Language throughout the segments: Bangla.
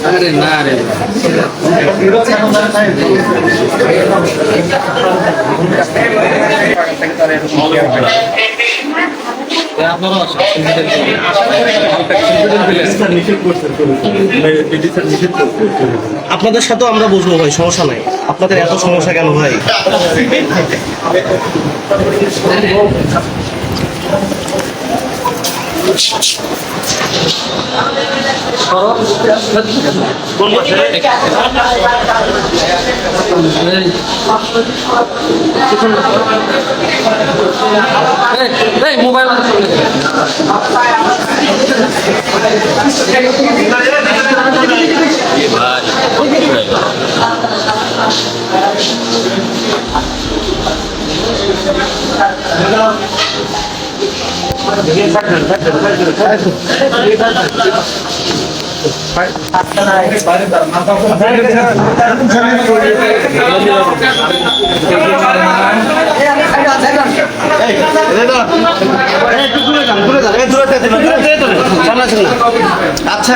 আরে না রে আপনাদের সাথেও আমরা বুঝবো ভাই, সমস্যা নাই। আপনাদের এত সমস্যা কেন ভাই? মোবাইল আচ্ছা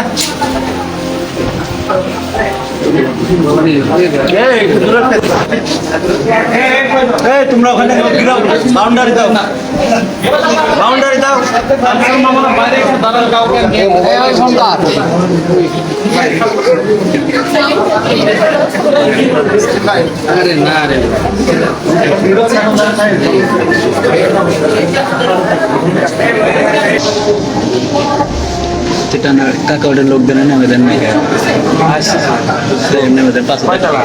তোমরা ওখানে বাউন্ডারি দাও, বাউন্ডারি দাও। আরে না রে সেটা না কাকা ওটা লোকদের নেমে দেন না নেমে দেন 5 টাকা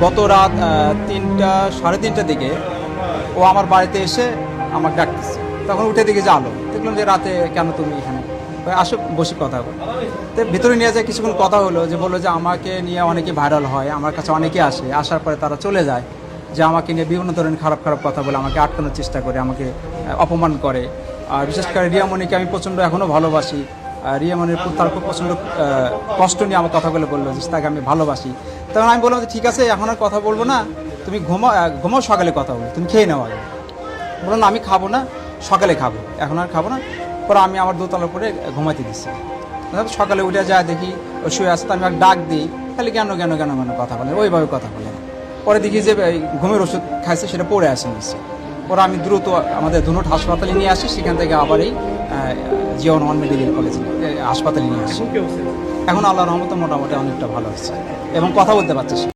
গত রাত 3টা সাড়ে 3টার দিকে ও আমার বাড়িতে এসে আমাকে ডাকতেছে। তখন উঠে দিকে যে আলো দেখলাম যে রাতে কেন তুমি এখানে, আসো বসে কথা বল। তো ভিতরে নিয়ে যায় কিছুক্ষণ কথা হলো, যে বললো যে আমাকে নিয়ে অনেকে ভাইরাল হয়, আমার কাছে অনেকে আসে, আসার পরে তারা চলে যায়, যে আমাকে নিয়ে বিভিন্ন ধরনের খারাপ খারাপ কথা বলে আমাকে আটকানোর চেষ্টা করে, আমাকে অপমান করে। আর বিশেষ করে রিয়ামণিকে আমি প্রচণ্ড এখনও ভালোবাসি। রিয়ামণির তার খুব প্রচণ্ড কষ্ট নিয়ে আমার কথাগুলো বললো যে তাকে আমি ভালোবাসি। তখন আমি বললাম যে ঠিক আছে, এখন আর কথা বলবো না, তুমি ঘুমাও, সকালে কথা বলো, তুমি খেয়ে নাও আগে। বললো না আমি খাবো না, সকালে খাবো, এখন আর খাবো না। পরে আমি আমার দোতলার উপরে ঘুমাইতে দিচ্ছি। সকালে উঠে যায় দেখি ও শুয়ে আসতে, আমি ডাক দিই, খালি কেন কেন কেন কেন কথা বলে, ওইভাবে কথা বলে। পরে দেখি যে ঘুমের ওষুধ খাইছে, সেটা পড়ে আসে নিচ্ছে। পরে আমি দ্রুত আমাদের ধুনট হাসপাতালে নিয়ে আসি, সেখান থেকে আবার এই জিও নন মেডিকেল কলেজ হাসপাতালে নিয়ে আসি। এখন আল্লাহর রহমতে মোটামুটি অনেকটা ভালো হচ্ছে এবং কথা বলতে পারছে।